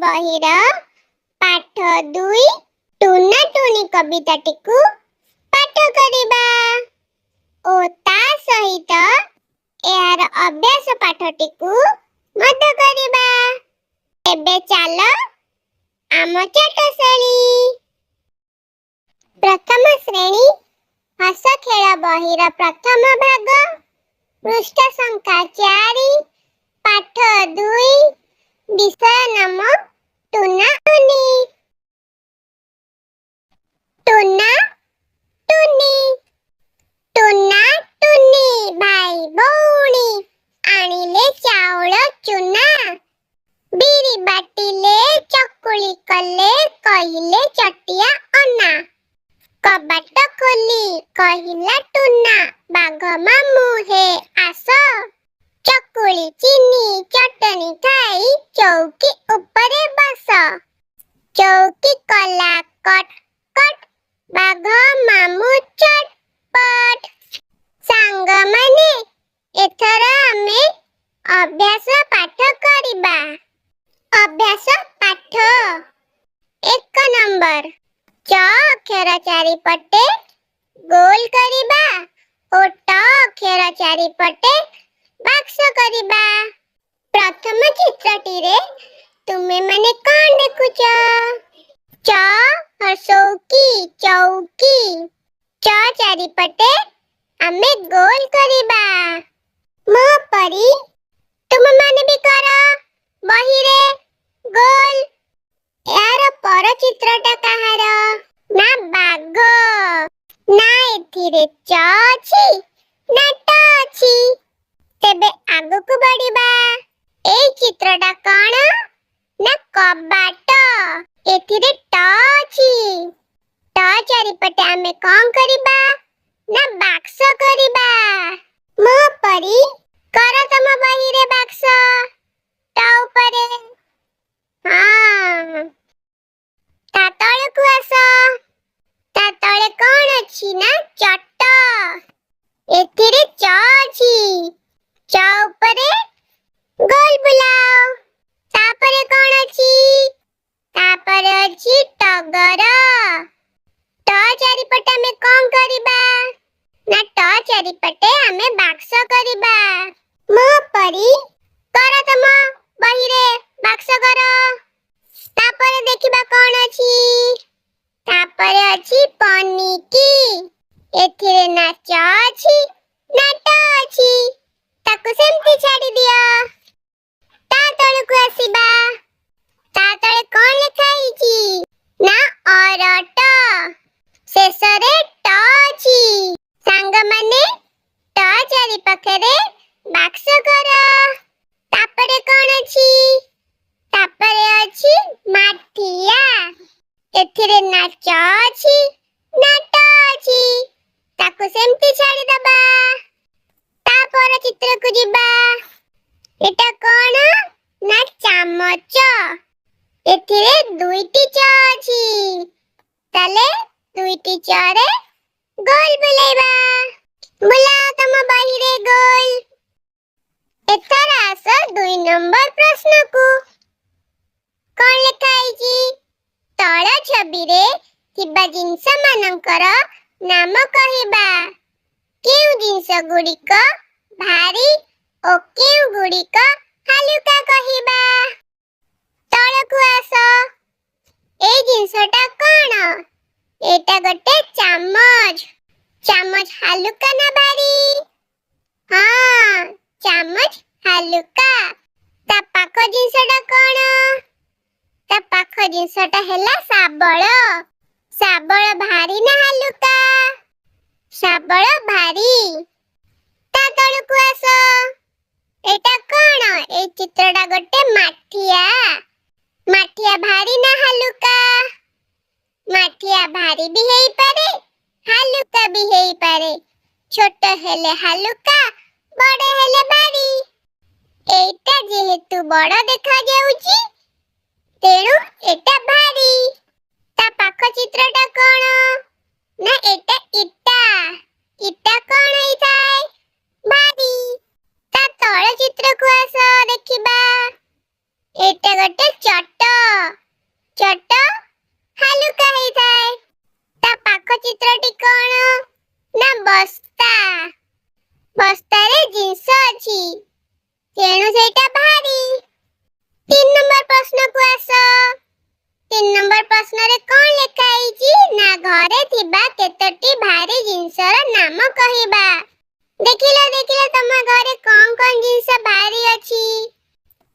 ବହିର ପାଠ 2 ଟୁନା ଟୁନି କବିତାଟିକୁ ପାଠ କରିବା ଓ ତା ସହିତ ଏହାର ଅଭ୍ୟାସ ପାଠଟିକୁ ମଧ୍ୟ କରିବା। ଏବେ ଚାଲ ଆମ ଚାଟଶାଳୀ। ପ୍ରଥମ ଶ୍ରେଣୀ ହସ ଖେଳ ବହିର ପ୍ରଥମ ଭାଗ ପୃଷ୍ଠ ସଂଖ୍ୟା 4 ପାଠ 2 ବିଷୟ ନାମ ଟୁନା ଟୁନି। ଟୁନା ଟୁନି ଟୁନା ଟୁନି ଭାଇ ଭଉଣୀ ଆଣିଲେ ଚାଉଳ ଚୁନା, ବିରି ବାଟିଲେ ଚକୁଳି କଲେ କହିଲେ ଚଟିଆ ଅନା। କବାଟ ଖୋଲି କହିଲା ଟୁନା ବାଘ ମାମୁଁ ହେ ଆସ, ଚକୁଳି ଚିନି ଚଟଣି ଖାଇ ଚୌକି ଉପରେ ବସ। ଚୌକି କଲା କଟ କଟ ବାଘ ମାମୁଁ ଚଟପଟ। ସାଙ୍ଗମାନେ ଏଥର ଆମେ ଅଭ୍ୟାସ ପାଠ କରିବା। ଅଭ୍ୟାସ ପାଠ 1 ନମ୍ବର ଚ ଅକ୍ଷର ଚାରିପଟେ ଗୋଲ କରିବା ଓ ଟ ଅକ୍ଷର ଚାରିପଟେ ବାକ୍ସ କରିବା। ପ୍ରଥମ ଚିତ୍ରଟିରେ ତୁମେ ମାନେ କଣ ଦେଖୁଛ? ଚ ହସୌକି ଚୌକି। ଚ ଚାରିପଟେ ଆମେ ଗୋଲ କରିବା। ମୋ ପରି ତୁମମାନେ ବି କର ବହିରେ ଗୋଲ। ଏହାର ପର ଚିତ୍ରଟା କାହାର? ନା ବାଘ। ନା ଏଥିରେ ଚ ଅଛି ନା ଟ ଅଛି। ତେବେ ଆଗକୁ ବଢିବା। ଏଇ ଚିତ୍ରଟା କଣ? ନା କବାଟ। ଏଥିରେ ଟ ଅଛି। ଟ ଚାରିପଟେ ଆମେ କଣ କରିବା? ନା ବାକ୍ସ କରିବା। ମୋ ପରି କର ତମ ବହିରେ ବାକ୍ସ ଟ ଉପରେ। ହଁ, ତା ତଳକୁ ଆସ। ତା ତଳେ କଣ ଅଛି? ନା ଚଟ। ଏଥିରେ ଚ ଅଛି। ଚ ଉପରେ ଗୋଲ ବୁଲାଅ। ତାପରେ କଣ ଅଛି? ତାପରେ ଅଛି ଟଗର। ଟ ଚାରିପଟେ ଆମେ କଣ କରିବା? ନା ଟ ଚାରିପଟେ ଆମେ ବାକ୍ସ କରିବା। ମୋ ପରି କର ତମ ବହିରେ ବାକ୍ସ କର। ତାପରେ ଦେଖିବା କଣ ଅଛି? ତାପରେ ଅଛି ପନିକି। ଏଥିରେ ନା ଚ ଅଛି ନା ଟ ଅଛି। ତାକୁ ସେମିତି ଛାଡ଼ି ଦିଅ। ତା ତଳକୁ ଆସିବା। ତା ତଳେ କଣ ଲେଖା ହେଇଛି? ନା ଅରଟ। ଶେଷରେ ଟ ଅଛି। ସାଙ୍ଗମାନେ ଟ ଚାରିପାଖରେ ବାକ୍ସ କର। ତାପରେ କଣ ଅଛି? ତାପରେ ଅଛି ମାଠିଆ। ଏଥିରେ ନା ଚ ଅଛି ନା ଟ ଅଛି। ତାକୁ ସେମିତି ଛାଡ଼ିଦବା। ତାପର ଚିତ୍ରକୁ ଯିବା। ଏଟା କଣ? ନା ଚାମଚ। ଏଥିରେ 2ଟି ଚ ଅଛି। ତାହେଲେ 2ଟି ଚରେ ଗୋଲ ବୁଲେଇବା। ବୁଲାଅ ତମ ବହିରେ ଗୋଲ। ଏଥର ଆସ 2 ନମ୍ବର ପ୍ରଶ୍ନକୁ। କଣ ଲେଖା ହେଇଛି? ତଳ ଛବିରେ ଥିବା ଜିନିଷ ମାନଙ୍କର ନାମ କହିବା। କେଉଁ ଜିନିଷ ଗୁଡ଼ିକ ଭାରୀ ଓ କେଉଁ ଗୁଡ଼ିକ ହାଲୁକା କହିବା। ତଳକୁ ଆସ। ଏଇ ଜିନିଷଟା କଣ? ଏଇଟା ଗୋଟେ ଚାମଚ। ଚାମଚ ହାଲୁକା ନା ଭାରୀ? ହଁ, ଚାମଚ ହାଲୁକା। ତା ପାଖ ଜିନିଷଟା କଣ? ତା ପାଖ ଜିନିଷଟା ହେଲା ଶାବଳ। ଶାବଳ ଭାରୀ ନା ହାଲୁକା? ଶାବଳ ଭାରୀ। ତା ତଳକୁ ଆସ। ଏଟା କଣ? ଏଇ ଚିତ୍ରଟା ଗୋଟେ ମାଠିଆ। ମାଠିଆ ଭାରୀ ନା ହାଲୁକା? ମାଠିଆ ଭାରୀ ବି ହେଇପାରେ ହାଲୁକା ବି ହେଇପାରେ। ଛୋଟ ହେଲେ ହାଲୁକା, ବଡ଼ ହେଲେ ଭାରୀ। ଏଇଟା ଯେହେତୁ ବଡ଼ ଦେଖାଯାଉଛି ତେଣୁ ଏଟା ଭାରୀ। ତା ପାଖ ଚିତ୍ରଟା କଣ? ନା ଏଟା ଇଟା। ଇଟା କଣ ହେଇଥାଏ? ଭାରୀ। ତା ତଳ ଚିତ୍ରକୁ ଆସ ଦେଖିବା। ଏଟା ଗୋଟେ ଚଟ। थिबा केतोटी भारी जिंसर नाम कहिबा। देखिला तम घरे कौन जिंस भारी अछि।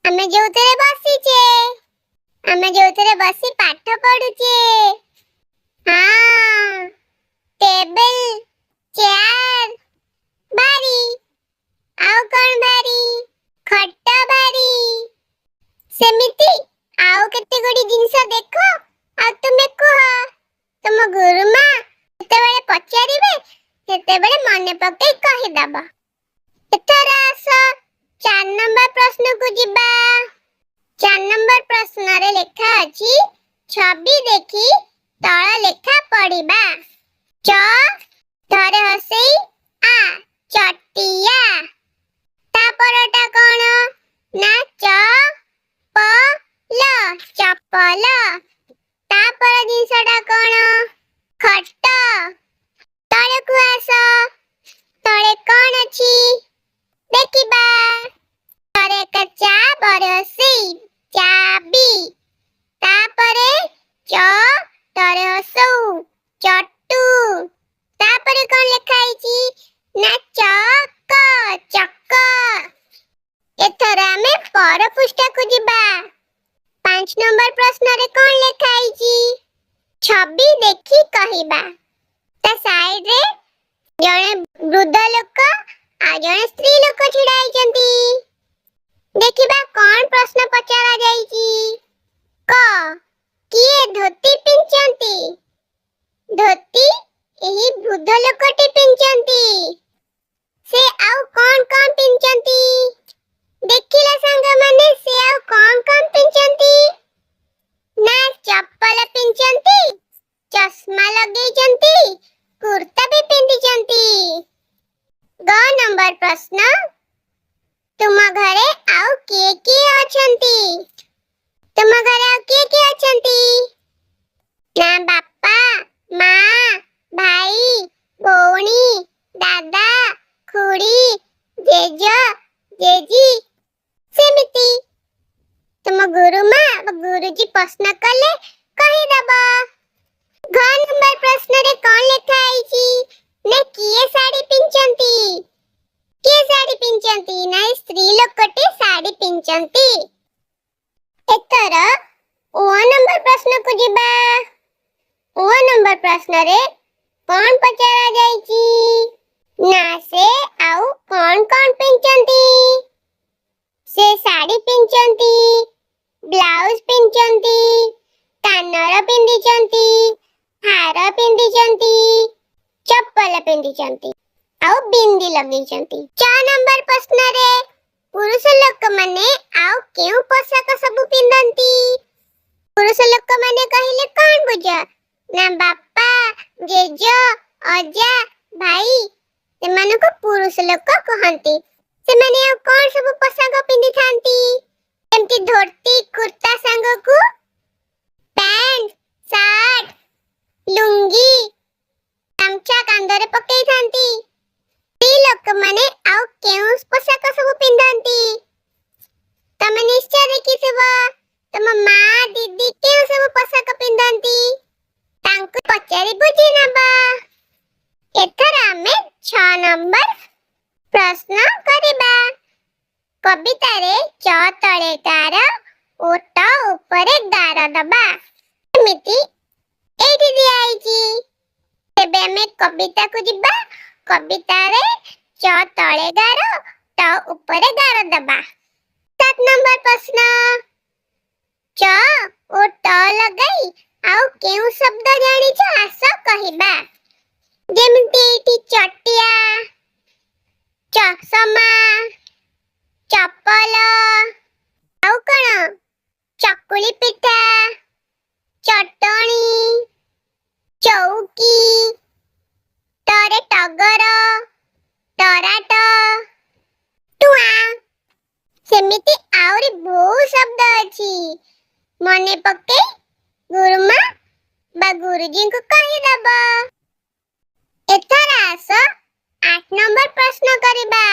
आमे जोतरे बसिचे, आमे जोतरे बसी पाठ पढुचे। हाँ, टेबल, चेयर भारी। आउ कौन भारी? खट भारी। सेमिति आउ केते गुडी जिंस देखो आ तुमे कह। तुम गुरुमा जेतेबेले पचारिबे सेतेबेले मने पके कहि दबो। एथरा आस 4 नंबर प्रश्न को जिबा। 4 नंबर प्रश्न रे लेखा अछि छवि देखि तळ लेखा पढिबा। च धरे हसेई आ चटिया। ता परटा कोन? ना च प ल चपल। ता पर जिंसटा कोन? खट। तळेकु आस। तळे कोन अछि देखिबा। तळे कच्चा बरे हसेई चाबी। ता परे च तळे हसऊ चट्टू। ता परे कोन लेखा आइछि? ना चक चक्क। एथरा आमे पर पृष्ठा को जिबा। 5 नंबर प्रश्न रे कोन लेखा आइछि? छवि देखि कहिबा। ता साइड रे जणे वृद्ध लोक आ जणे स्त्री लोक छिडा आइचंती। देखिबा कोन प्रश्न पचारा जाइछि। क किए धोती पिंचंती? धोती एही वृद्ध लोकटी पिंचंती। से आउ कोन पिंचंती? देखिला संग माने से आउ कोन पिंचंती? ना चप्पल पिंचंती, चश्मा लगेइचंती, कुर्ता भी पिंदिचंती। ग नंबर प्रश्न तुम घरे आउ किए अछंती? तुम घरे आउ किए अछंती? ना बापा, माँ, भाई, भौणी, दादा, खुड़ी, जेज, जेजी। सेमिति तुम गुरुमा गुरुजी प्रश्न कले कहि दबा। घ नंबर प्रश्न रे कोन लेखा आइछि? ने किए साड़ी पिंचंती? किए साड़ी पिंचंती? ना स्त्री लोकटे साड़ी पिंचंती। एतर ओ नंबर प्रश्न को जिबा। ओ नंबर प्रश्न रे कोन पचारा जाइछि? ना से आउ कोन पिंचंती? से साड़ी पिंचंती, ब्लाउज पिंचंती, कानर पिंदिचंती, हार पिंदिचंती, चप्पल पिंदिचंती आउ बिंदी लगेइचंती। 4 नंबर प्रश्न रे पुरुष लोक माने आउ केउ पोशाक सब पिंदंती? पुरुष लोक माने कहिले कोन बुझ? ना बापा, जेज, अजा, भाई सेमानको पुरुष लोक कहंती। सेमाने आउ कोन सब पोशाक पिंदी थांती? एमती धोती कुर्ता संगकु पैंट, शर्ट, लुंगी, गामछा कांधरे पकेई थांती। स्त्री लोक माने आउ केउ पोशाक सब पिंदंती? तमे निश्चय देखिथिबो। तम माँ दीदी केउ सब पोशाक पिंदंती? तांकु पचारि बुझी नबा। एथरा आमे 6 नंबर प्रश्न करिबा। कविता रे च तळे गार ओ ट ऊपरे गार दबा। एमिति एठी दिया आइछि। एबे आमे कविता को जिबा। कविता रे च तळे गार ट ऊपरे गार दबा। 7 नंबर प्रश्न च ओ ट लगाई आउ केउ शब्द जानिछ आस कहिबा। जेमिति एठी चटिया, चषमा, चप्पल आउ कण चकुली पिठा, चटणी, चौकी, तरे टगर, टराट, टुआ। सेमिति आउरी बहु शब्द अछि। मने पके गुरुमा बा गुरुजी को कहि दबा। एथरा आस 8 नंबर प्रश्न करिबा।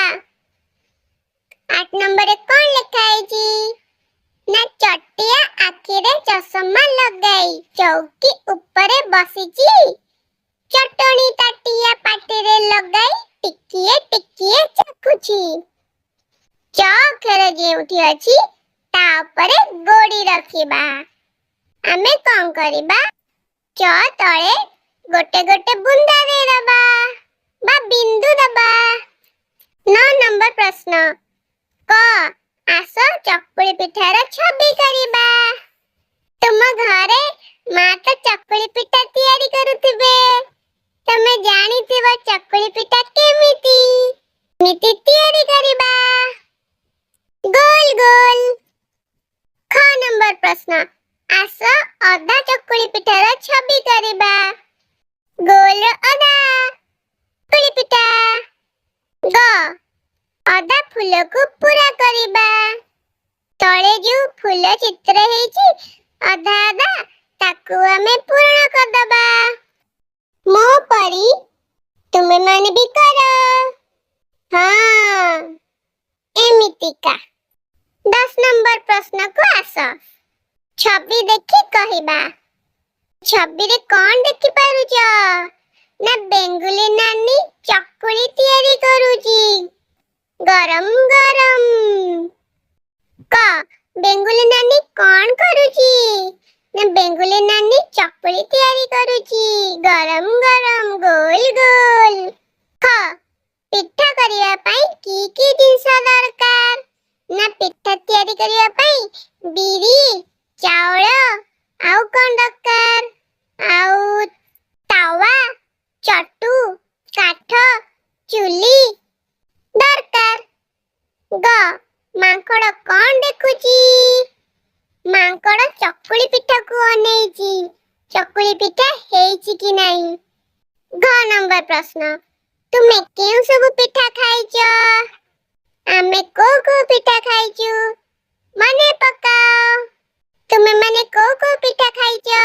8 नंबर रे कोन लेखा आइछि? ना चटिया आखिरे चश्मा लगाई चौकी ऊपरे बसिछि ଚଟଣି ତାଟିଆ ପାଟିରେ ଲଗାଇ ଟିକିଏ ଟିକିଏ ଚାଖୁଛି। ଚ ଅକ୍ଷର ଯେଉଁଠି ଅଛି ତା ଉପରେ ଗୋଡ଼ି ରଖିବା। ଆମେ କଣ କରିବା? ଚ ତଳେ ଗୋଟେ ଗୋଟେ ବୁନ୍ଦା ଦେଇଦବା ବା ବିନ୍ଦୁ ଦବା। 9 ନମ୍ବର ପ୍ରଶ୍ନ। କ ଆସ ଚକୁଳି ପିଠାର ଛବି କରିବା। ତୁମ ଘରେ ମା ତ ଚକୁଳି ପିଠା ତିଆରି କରୁଥିବେ। ତମେ ଜାଣିଥିବ ଚକୁଳି ପିଠା କେମିତି ତିଆରି କରିବା। ଗୋଲ ଗୋଲ। ଖ ନମ୍ବର ପ୍ରଶ୍ନ। ଆସ ଅଦା ଚକୁଳି ପିଠାର ଛବି କରିବା। ଗୋଲ ଅଦା ଚକୁଳି ପିଠା। ଗ ଅଦା ଫୁଲକୁ ପୁରା କରିବା। ତଳେ ଯୋଉ ଫୁଲ ଚିତ୍ର ହେଇଛି ଅଧା ଅଧା ତାକୁ ଆମେ ପୂରଣ କରିଦବା। ମୋ ପରି ତୁମେ ମାନେ ବି କର। ହଁ ଏମିତିକା। 10 ନମ୍ବର ପ୍ରଶ୍ନକୁ ଆସ। ଛବି ଦେଖି କହିବା। ଛବିରେ କଣ ଦେଖି ପାରୁଛ? ନା ବେଙ୍ଗୁଲି ନାନୀ ଚକୁଳି ତିଆରି କରୁଛି ଗରମ ଗରମ। କ ବେଙ୍ଗୁଲି ନାନୀ କଣ କରୁଛି? ନା ବେଙ୍ଗୁଲି ନାନୀ ଚକୁଳି ତିଆରି କରୁଛି ଗରମ ଗରମ ଗୋଲ ଗୋଲ। ଖ ପିଠା କରିବା ପାଇଁ କି ଜିନିଷ ଦରକାର? ନା ପିଠା ତିଆରି କରିବା ପାଇଁ ବିରି ଚାଉଳ ଆଉ କଣ ଦରକାର? ଆଉ ତାୱା ଚଟୁ କାଠ ଚୁଲି ଦରକାର। ଗ ମାଙ୍କଡ଼ କଣ ଦେଖୁଛି? ମାଙ୍କଡ଼ ଚକୁଳି ପିଠାକୁ ଅନେଇଛି ଚକୁଳି ପିଠା ହେଇଛି କି ନାହିଁ। ଘ ନମ୍ବର ପ୍ରଶ୍ନ। ତୁମେ କେଉଁ ସବୁ ପିଠା ଖାଇଛ? ଆମେ କୋଉ ପିଠା ଖାଇଛୁ ମନେ ପକାଅ। ତୁମେ ମାନେ କୋଉ ପିଠା ଖାଇଛ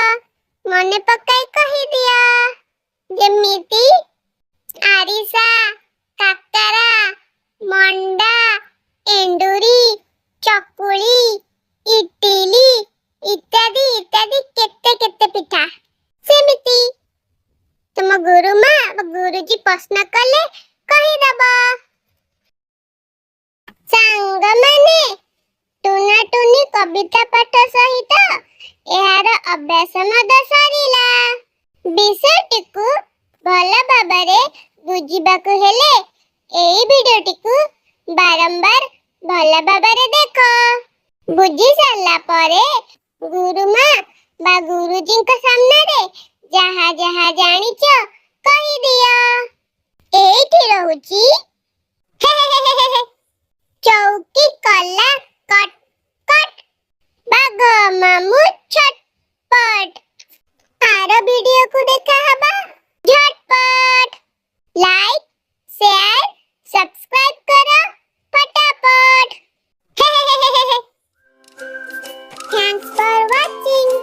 ମନେ ପକାଇ କହିଦିଅ। ଯେମିତି ଆରିସା କାକରା ମଣ୍ଡା ଏଣ୍ଡୁରି ଚକୁଳି ଇଟିଲି ଇତ୍ୟାଦି ଇତ୍ୟାଦି କେତେ କେତେ ପିଠା। ସେମିତି ତୁମ ଗୁରୁମା ବା ଗୁରୁଜୀ ପ୍ରଶ୍ନ କଲେ କହିଦବ। ସାଙ୍ଗମାନେ ଟୁନା ଟୁନି କବିତା ପାଠ ସହିତ ଏହାର ଅଭ୍ୟାସ ମଧ୍ୟ ସରିଲା। ବିଷୟଟିକୁ ଭଲ ଭାବରେ ବୁଝିବାକୁ ହେଲେ ଏହି ଭିଡିଓଟିକୁ ବାରମ୍ବାର ଭଲ ଭାବରେ ଦେଖ। ବୁଝି ସାରିଲା ପରେ ଗୁରୁମା ବା ଗୁରୁଜୀଙ୍କ ସାମ୍ନାରେ ଯାହା ଯାହା ଜାଣିଛ କହିଦିଅ। ଏଇଠି ରହୁଛି ଚୌକି କଲା କଟ କଟ ବାଘ ମାମୁଁ ଛଟପଟ। ଆର ଭିଡିଓକୁ ଦେଖାହବା ଝଟପଟ। ଲାଇକ୍ शेयर सब्सक्राइब करो फटाफट। Thanks for watching.